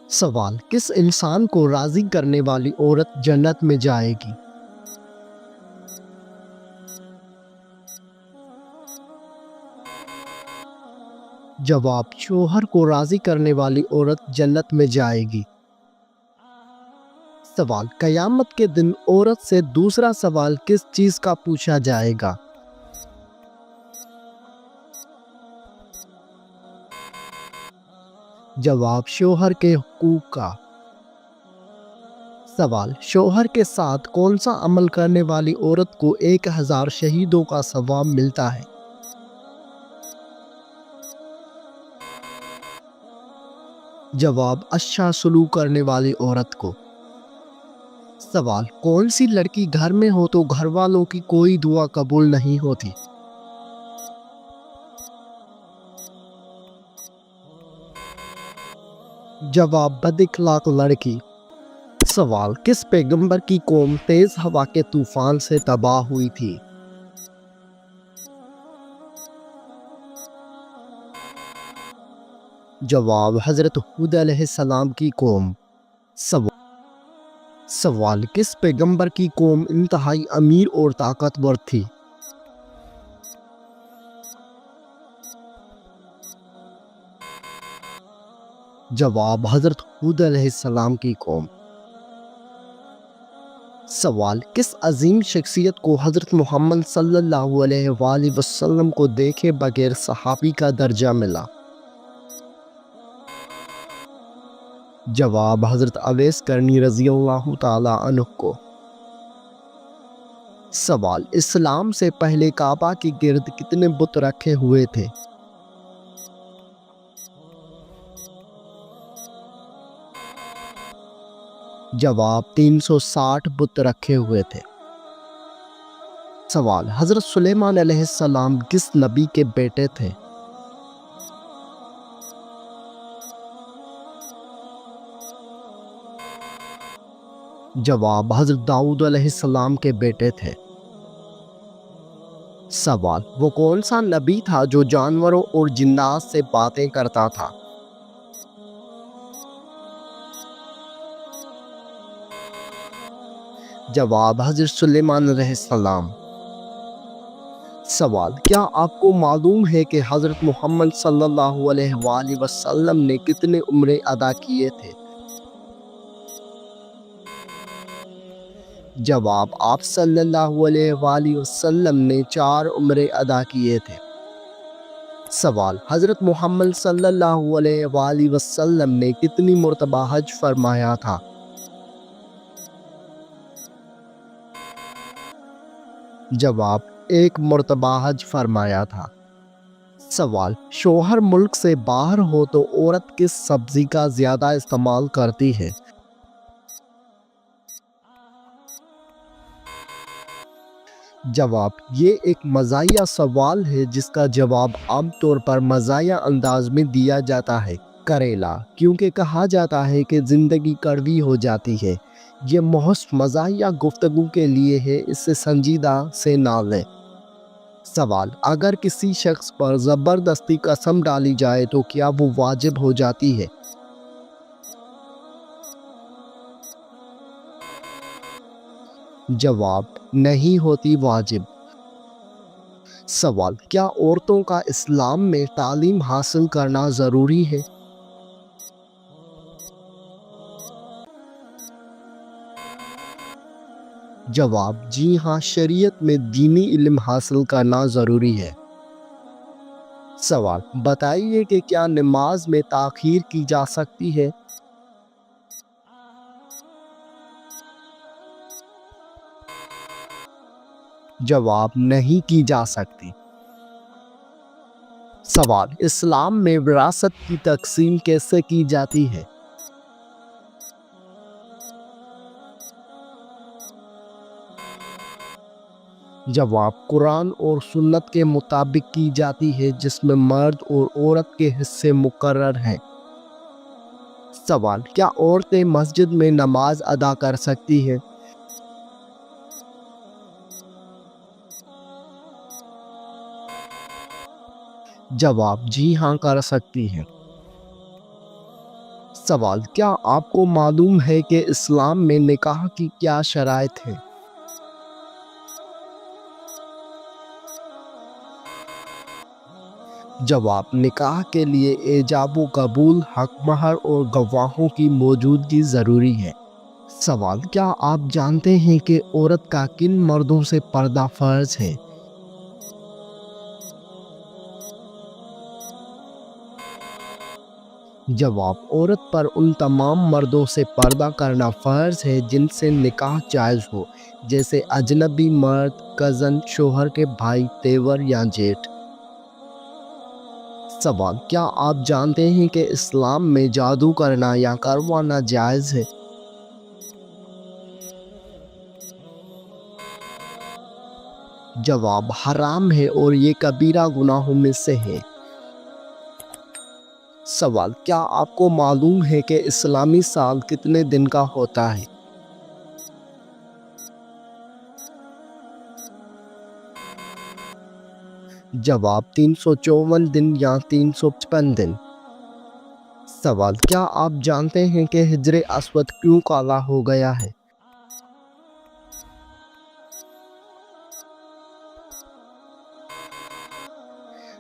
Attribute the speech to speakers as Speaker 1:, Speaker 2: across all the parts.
Speaker 1: سوال: کس انسان کو راضی کرنے والی عورت جنت میں جائے گی؟ جواب: شوہر کو راضی کرنے والی عورت جنت میں جائے گی۔ سوال: قیامت کے دن عورت سے دوسرا سوال کس چیز کا پوچھا جائے گا؟ جواب: شوہر کے حقوق کا۔ سوال: شوہر کے ساتھ کون سا عمل کرنے والی عورت کو 1000 شہیدوں کا ثواب ملتا ہے؟ جواب: اچھا سلوک کرنے والی عورت کو۔ سوال: کون سی لڑکی گھر میں ہو تو گھر والوں کی کوئی دعا قبول نہیں ہوتی؟ جواب: بد اخلاق لڑکی۔ سوال: کس پیغمبر کی قوم تیز ہوا کے طوفان سے تباہ ہوئی تھی؟ جواب: حضرت ہود علیہ السلام کی قوم۔ سوال: کس پیغمبر کی قوم انتہائی امیر اور طاقتور تھی؟ جواب: حضرت ہود علیہ السلام کی قوم۔ سوال: کس عظیم شخصیت کو حضرت محمد صلی اللہ علیہ وآلہ وسلم کو دیکھے بغیر صحابی کا درجہ ملا؟ جواب: حضرت اویس کرنی رضی اللہ تعالی عنہ کو۔ سوال: اسلام سے پہلے کعبہ کے گرد کتنے بت رکھے ہوئے تھے؟ جواب: 360 بت رکھے ہوئے تھے۔ سوال: حضرت سلیمان علیہ السلام کس نبی کے بیٹے تھے؟ جواب: حضرت داؤد علیہ السلام کے بیٹے تھے۔ سوال: وہ کون سا نبی تھا جو جانوروں اور جنات سے باتیں کرتا تھا؟ جواب: حضرت سلیمان علیہ السلام۔ سوال: کیا آپ کو معلوم ہے کہ حضرت محمد صلی اللہ علیہ وآلہ وسلم نے کتنے عمرے ادا کیے تھے؟ جواب: آپ صلی اللہ علیہ وآلہ وسلم نے 4 عمرے ادا کیے تھے۔ سوال: حضرت محمد صلی اللہ علیہ وآلہ وسلم نے کتنی مرتبہ حج فرمایا تھا؟ جواب: 1 مرتبہ حج فرمایا تھا۔ سوال: شوہر ملک سے باہر ہو تو عورت کس سبزی کا زیادہ استعمال کرتی ہے؟ جواب: یہ ایک مزاحیہ سوال ہے جس کا جواب عام طور پر مزاحیہ انداز میں دیا جاتا ہے۔ کریلا، کیونکہ کہا جاتا ہے کہ زندگی کڑوی ہو جاتی ہے۔ یہ محض مزاحیہ گفتگو کے لیے ہے، اسے سنجیدہ سے نہ لیں۔ سوال: اگر کسی شخص پر زبردستی قسم ڈالی جائے تو کیا وہ واجب ہو جاتی ہے؟ جواب: نہیں ہوتی واجب۔ سوال: کیا عورتوں کا اسلام میں تعلیم حاصل کرنا ضروری ہے؟ جواب: جی ہاں، شریعت میں دینی علم حاصل کرنا ضروری ہے۔ سوال: بتائیے کہ کیا نماز میں تاخیر کی جا سکتی ہے؟ جواب: نہیں کی جا سکتی۔ سوال: اسلام میں وراثت کی تقسیم کیسے کی جاتی ہے؟ جواب: قرآن اور سنت کے مطابق کی جاتی ہے، جس میں مرد اور عورت کے حصے مقرر ہیں۔ سوال: کیا عورتیں مسجد میں نماز ادا کر سکتی ہیں؟ جواب: جی ہاں، کر سکتی ہیں۔ سوال: کیا آپ کو معلوم ہے کہ اسلام میں نکاح کی کیا شرائط ہیں؟ جواب: نکاح کے لیے ایجاب و قبول، حق مہر اور گواہوں کی موجودگی ضروری ہے۔ سوال: کیا آپ جانتے ہیں کہ عورت کا کن مردوں سے پردہ فرض ہے؟ جواب: عورت پر ان تمام مردوں سے پردہ کرنا فرض ہے جن سے نکاح جائز ہو، جیسے اجنبی مرد، کزن، شوہر کے بھائی، تیور یا جیٹھ۔ سوال: کیا آپ جانتے ہیں کہ اسلام میں جادو کرنا یا کروانا جائز ہے؟ جواب: حرام ہے اور یہ کبیرہ گناہوں میں سے ہے۔ سوال: کیا آپ کو معلوم ہے کہ اسلامی سال کتنے دن کا ہوتا ہے؟ جواب: 354 دن یا 355 دن۔ سوال: کیا آپ جانتے ہیں کہ حجر اسود کیوں کالا ہو گیا ہے؟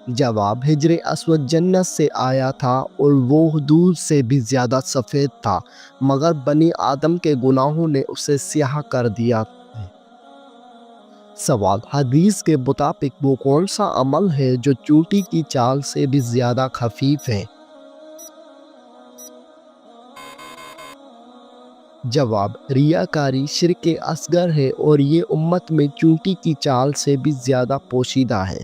Speaker 1: جواب: حجر اسود جنت سے آیا تھا اور وہ دودھ سے بھی زیادہ سفید تھا، مگر بنی آدم کے گناہوں نے اسے سیاہ کر دیا ہے۔ سوال: حدیث کے مطابق وہ کون سا عمل ہے جو چونٹی کی چال سے بھی زیادہ خفیف ہے؟ جواب: ریاکاری شرک اصغر ہے اور یہ امت میں چونٹی کی چال سے بھی زیادہ پوشیدہ ہے۔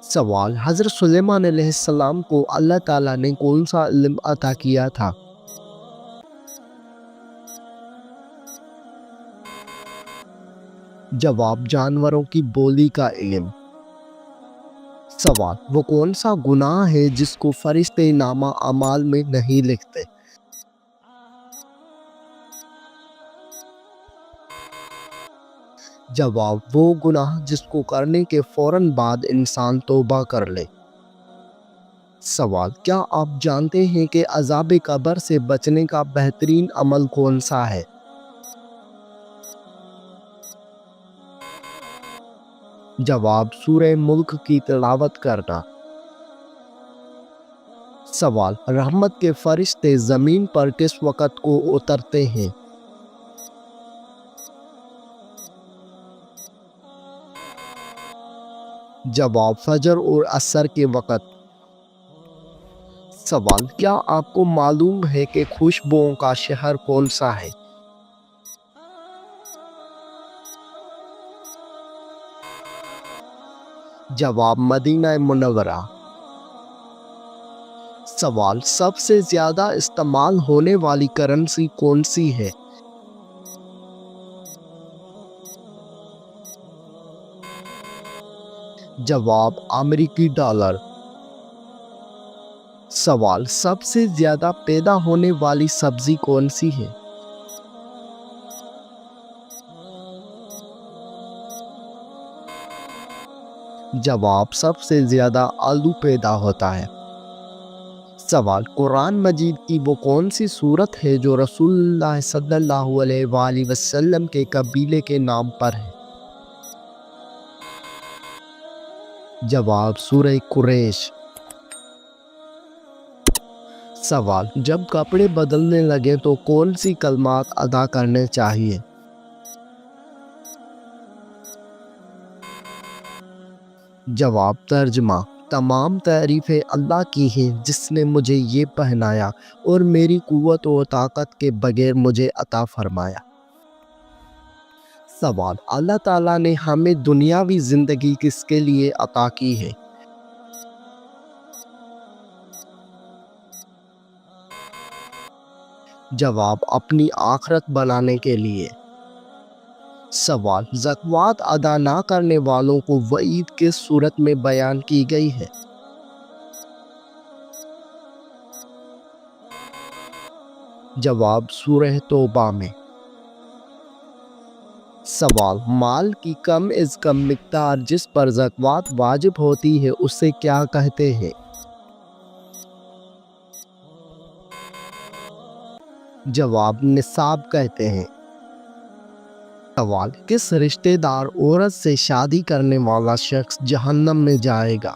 Speaker 1: سوال: حضرت سلیمان علیہ السلام کو اللہ تعالیٰ نے کون سا علم عطا کیا تھا؟ جواب: جانوروں کی بولی کا علم۔ سوال: وہ کون سا گناہ ہے جس کو فرشتے نامہ اعمال میں نہیں لکھتے؟ جواب: وہ گناہ جس کو کرنے کے فوراً بعد انسان توبہ کر لے۔ سوال: کیا آپ جانتے ہیں کہ عذاب قبر سے بچنے کا بہترین عمل کون سا ہے؟ جواب: سورہ ملک کی تلاوت کرنا۔ سوال: رحمت کے فرشتے زمین پر کس وقت کو اترتے ہیں؟ جواب: فجر اور عصر کے وقت۔ سوال: کیا آپ کو معلوم ہے کہ خوشبوؤں کا شہر کون سا ہے؟ جواب: مدینہ منورہ۔ سوال: سب سے زیادہ استعمال ہونے والی کرنسی کون سی ہے؟ جواب: امریکی ڈالر۔ سوال: سب سے زیادہ پیدا ہونے والی سبزی کون سی ہے؟ جواب: سب سے زیادہ آلو پیدا ہوتا ہے۔ سوال: قرآن مجید کی وہ کون سی سورت ہے جو رسول اللہ صلی اللہ علیہ وآلہ وسلم کے قبیلے کے نام پر ہے؟ جواب: سورہ قریش۔ سوال: جب کپڑے بدلنے لگے تو کون سی کلمات ادا کرنے چاہیے؟ جواب: ترجمہ: تمام تعریفیں اللہ کی ہیں جس نے مجھے یہ پہنایا اور میری قوت و طاقت کے بغیر مجھے عطا فرمایا۔ سوال: اللہ تعالیٰ نے ہمیں دنیاوی زندگی کس کے لیے عطا کی ہے؟ جواب: اپنی آخرت بنانے کے لیے۔ سوال: زکوٰۃ ادا نہ کرنے والوں کو وعید کس صورت میں بیان کی گئی ہے؟ جواب: سورہ توبہ میں۔ سوال: مال کی کم از کم مقدار جس پر زکوٰۃ واجب ہوتی ہے اسے کیا کہتے ہیں؟ جواب نصاب کہتے ہیں۔ سوال، کس رشتہ دار عورت سے شادی کرنے والا شخص جہنم میں جائے گا؟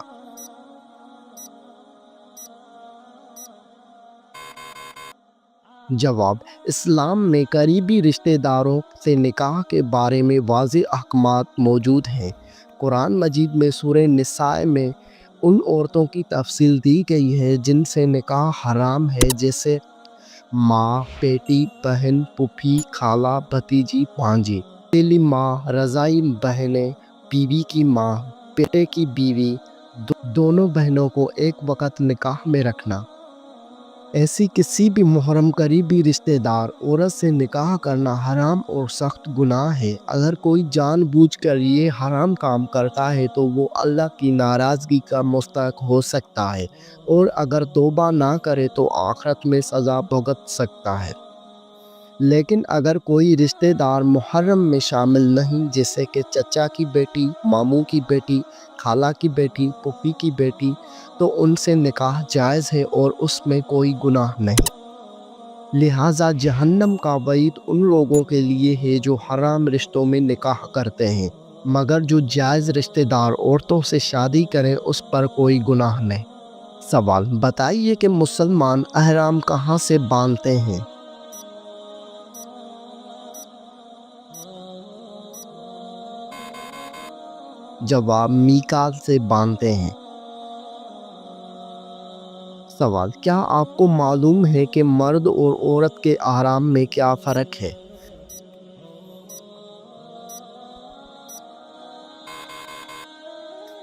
Speaker 1: جواب، اسلام میں قریبی رشتہ داروں سے نکاح کے بارے میں واضح احکامات موجود ہیں۔ قرآن مجید میں سورہ نساء میں ان عورتوں کی تفصیل دی گئی ہے جن سے نکاح حرام ہے، جیسے ماں، بیٹی، بہن، پھوپھی، خالہ، بھتیجی، بھانجی، اکیلی ماں، رضاعی بہنیں، بیوی کی ماں، بیٹے کی بیوی، دونوں بہنوں کو ایک وقت نکاح میں رکھنا۔ ایسی کسی بھی محرم قریبی رشتہ دار عورت سے نکاح کرنا حرام اور سخت گناہ ہے۔ اگر کوئی جان بوجھ کر یہ حرام کام کرتا ہے تو وہ اللہ کی ناراضگی کا مستحق ہو سکتا ہے، اور اگر توبہ نہ کرے تو آخرت میں سزا بھگت سکتا ہے۔ لیکن اگر کوئی رشتہ دار محرم میں شامل نہیں، جیسے کہ چچا کی بیٹی، ماموں کی بیٹی، خالہ کی بیٹی، پھوپھی کی بیٹی، تو ان سے نکاح جائز ہے اور اس میں کوئی گناہ نہیں۔ لہٰذا جہنم کا وعید ان لوگوں کے لیے ہے جو حرام رشتوں میں نکاح کرتے ہیں، مگر جو جائز رشتہ دار عورتوں سے شادی کریں اس پر کوئی گناہ نہیں۔ سوال، بتائیے کہ مسلمان احرام کہاں سے باندھتے ہیں؟ جواب، میقات سے باندھتے ہیں۔ سوال، کیا آپ کو معلوم ہے کہ مرد اور عورت کے احرام میں کیا فرق ہے؟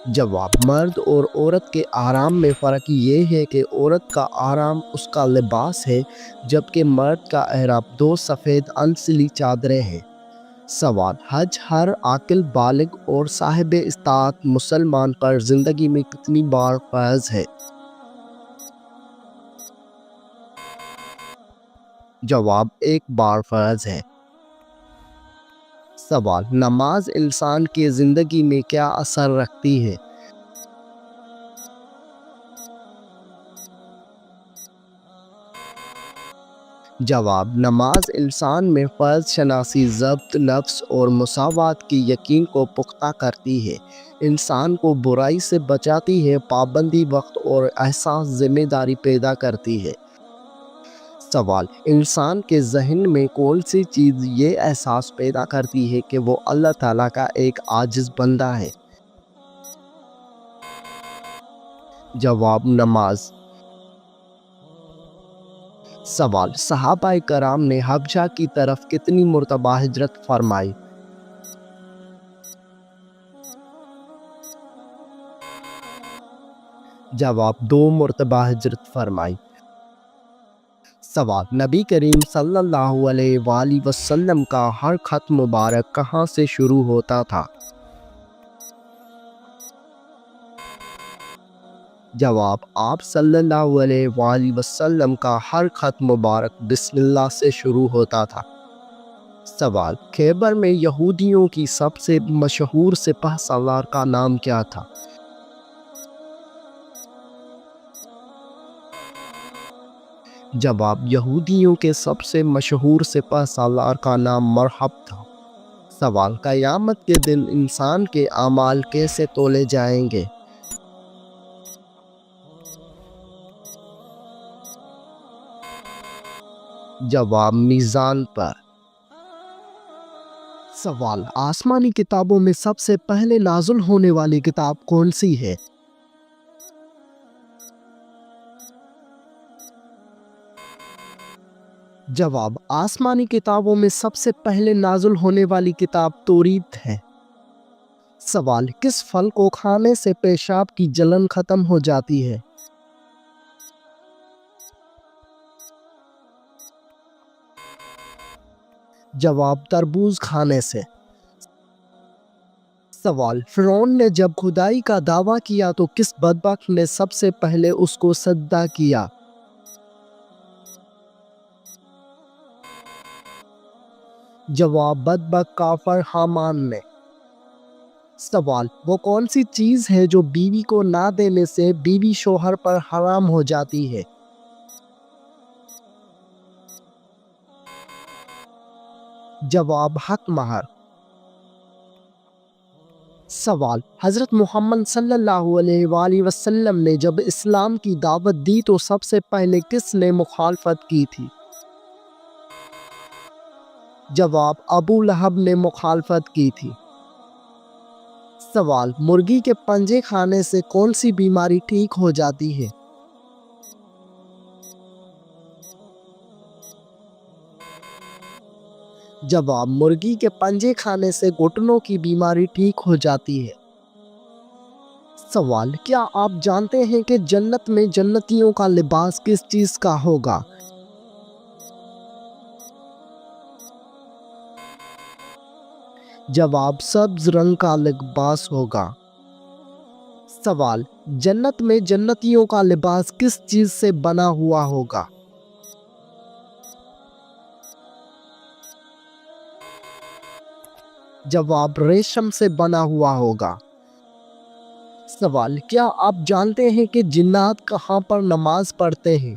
Speaker 1: جواب، مرد اور عورت کے احرام میں فرق یہ ہے کہ عورت کا احرام اس کا لباس ہے، جبکہ مرد کا احرام دو سفید انسلی چادریں ہیں۔ سوال، حج ہر عاقل بالغ اور صاحب استطاعت مسلمان پر زندگی میں کتنی بار فرض ہے؟ جواب، ایک بار فرض ہے۔ سوال، نماز انسان کی زندگی میں کیا اثر رکھتی ہے؟ جواب، نماز انسان میں فرض شناسی، ضبط نفس اور مساوات کی یقین کو پختہ کرتی ہے، انسان کو برائی سے بچاتی ہے، پابندی وقت اور احساس ذمہ داری پیدا کرتی ہے۔ سوال، انسان کے ذہن میں کون سی چیز یہ احساس پیدا کرتی ہے کہ وہ اللہ تعالیٰ کا ایک عاجز بندہ ہے؟ جواب، نماز۔ سوال، صحابہ کرام نے حبشہ کی طرف کتنی مرتبہ ہجرت فرمائی؟ جواب، 2 مرتبہ ہجرت فرمائی۔ سوال، نبی کریم صلی اللہ علیہ وآلہ وسلم کا ہر خط مبارک کہاں سے شروع ہوتا تھا؟ جواب، آپ صلی اللہ علیہ وآلہ وسلم کا ہر خط مبارک بسم اللہ سے شروع ہوتا تھا۔ سوال، خیبر میں یہودیوں کی سب سے مشہور سپہ سالار کا نام کیا تھا؟ جواب، یہودیوں کے سب سے مشہور سپہ سالار کا نام مرحب تھا۔ سوال، قیامت کے دن انسان کے اعمال کیسے تولے جائیں گے؟ جواب، میزان پر۔ سوال، آسمانی کتابوں میں سب سے پہلے نازل ہونے والی کتاب کون سی ہے؟ جواب، آسمانی کتابوں میں سب سے پہلے نازل ہونے والی کتاب توریت ہے۔ سوال، کس پھل کو کھانے سے پیشاب کی جلن ختم ہو جاتی ہے؟ جواب، تربوز کھانے سے۔ سوال، فرعون نے جب خدائی کا دعویٰ کیا تو کس بدبخت نے سب سے پہلے اس کو سجدہ کیا؟ جواب، بدبخت کافر حامان نے۔ سوال، وہ کون سی چیز ہے جو بیوی کو نہ دینے سے بیوی شوہر پر حرام ہو جاتی ہے؟ جواب حق مہر۔ سوال، حضرت محمد صلی اللہ علیہ وآلہ وسلم نے جب اسلام کی دعوت دی تو سب سے پہلے کس نے مخالفت کی تھی؟ جواب ابو لہب نے مخالفت کی تھی۔ سوال، مرغی کے پنجے کھانے سے کون سی بیماری ٹھیک ہو جاتی ہے؟ جواب مرغی کے پنجے کھانے سے گھٹنوں کی بیماری ٹھیک ہو جاتی ہے۔ سوال، کیا آپ جانتے ہیں کہ جنت میں جنتیوں کا لباس کس چیز کا ہوگا؟ جواب سبز رنگ کا لباس ہوگا۔ سوال، جنت میں جنتیوں کا لباس کس چیز سے بنا ہوا ہوگا؟ جواب ریشم سے بنا ہوا ہوگا۔ سوال، کیا آپ جانتے ہیں کہ جنات کہاں پر نماز پڑھتے ہیں؟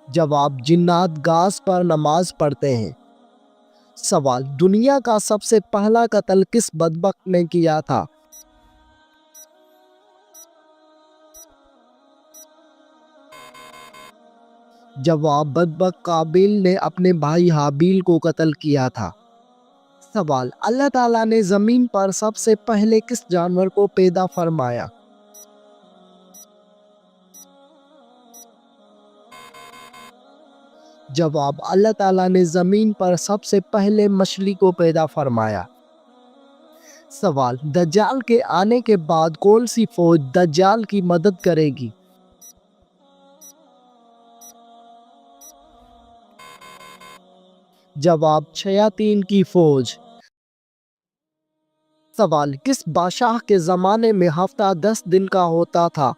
Speaker 1: جواب جنات گھاس پر نماز پڑھتے ہیں۔ سوال، دنیا کا سب سے پہلا قتل کس بدبخت نے کیا تھا؟ جواب بدبخت قابیل نے اپنے بھائی حابیل کو قتل کیا تھا۔ سوال، اللہ تعالیٰ نے زمین پر سب سے پہلے کس جانور کو پیدا فرمایا؟ جواب اللہ تعالیٰ نے زمین پر سب سے پہلے مچھلی کو پیدا فرمایا۔ سوال، دجال کے آنے کے بعد کون سی فوج دجال کی مدد کرے گی؟ جواب شیاطین کی فوج۔ سوال، کس بادشاہ کے زمانے میں ہفتہ 10 دن کا ہوتا تھا؟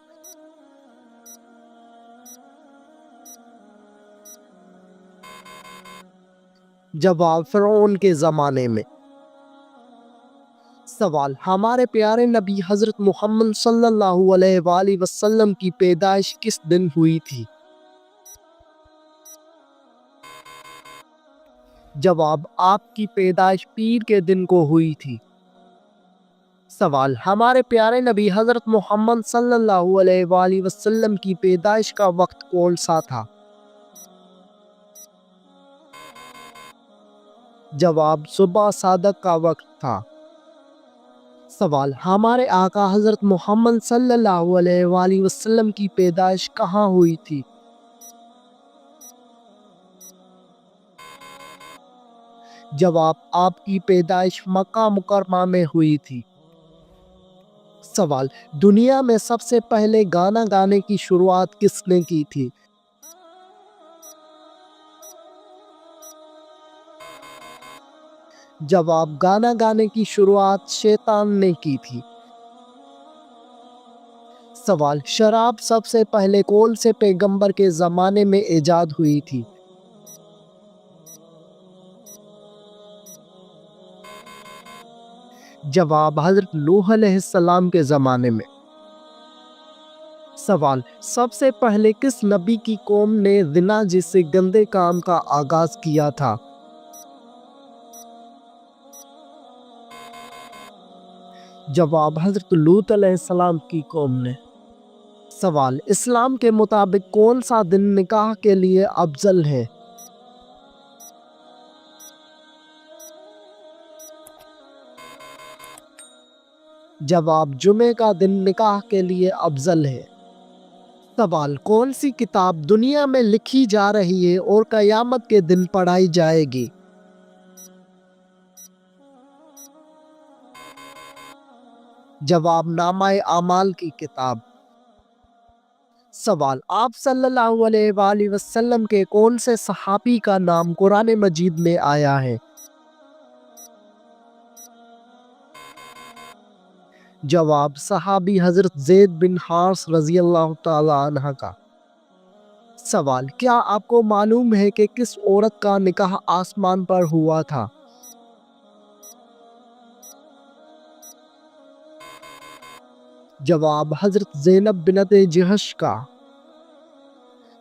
Speaker 1: جواب فرعون کے زمانے میں۔ سوال، ہمارے پیارے نبی حضرت محمد صلی اللہ علیہ وآلہ وسلم کی پیدائش کس دن ہوئی تھی؟ جواب آپ کی پیدائش پیر کے دن کو ہوئی تھی۔ سوال، ہمارے پیارے نبی حضرت محمد صلی اللہ علیہ وآلہ وسلم کی پیدائش کا وقت کون سا تھا؟ جواب صبح صادق کا وقت تھا۔ سوال، ہمارے آقا حضرت محمد صلی اللہ علیہ وآلہ وسلم کی پیدائش کہاں ہوئی تھی؟ جواب آپ کی پیدائش مکہ مکرمہ میں ہوئی تھی۔ سوال، دنیا میں سب سے پہلے گانا گانے کی شروعات کس نے کی تھی؟ جواب گانا گانے کی شروعات شیطان نے کی تھی۔ سوال، شراب سب سے پہلے کون سے پیغمبر کے زمانے میں ایجاد ہوئی تھی؟ جواب حضرت نوح علیہ السلام کے زمانے میں۔ سوال، سب سے پہلے کس نبی کی قوم نے زنا جیسے گندے کام کا آغاز کیا تھا؟ جواب حضرت لوط علیہ السلام کی قوم نے۔ سوال، اسلام کے مطابق کون سا دن نکاح کے لیے افضل ہے؟ جواب جمعہ کا دن نکاح کے لیے افضل ہے۔ سوال، کون سی کتاب دنیا میں لکھی جا رہی ہے اور قیامت کے دن پڑھائی جائے گی؟ جواب نامہ اعمال کی کتاب۔ سوال، آپ صلی اللہ علیہ وآلہ وسلم کے کون سے صحابی کا نام قرآن مجید میں آیا ہے؟ جواب صحابی حضرت زید بن حارث رضی اللہ تعالی عنہ کا۔ سوال، کیا آپ کو معلوم ہے کہ کس عورت کا نکاح آسمان پر ہوا تھا؟ جواب حضرت زینب بنت جحش کا۔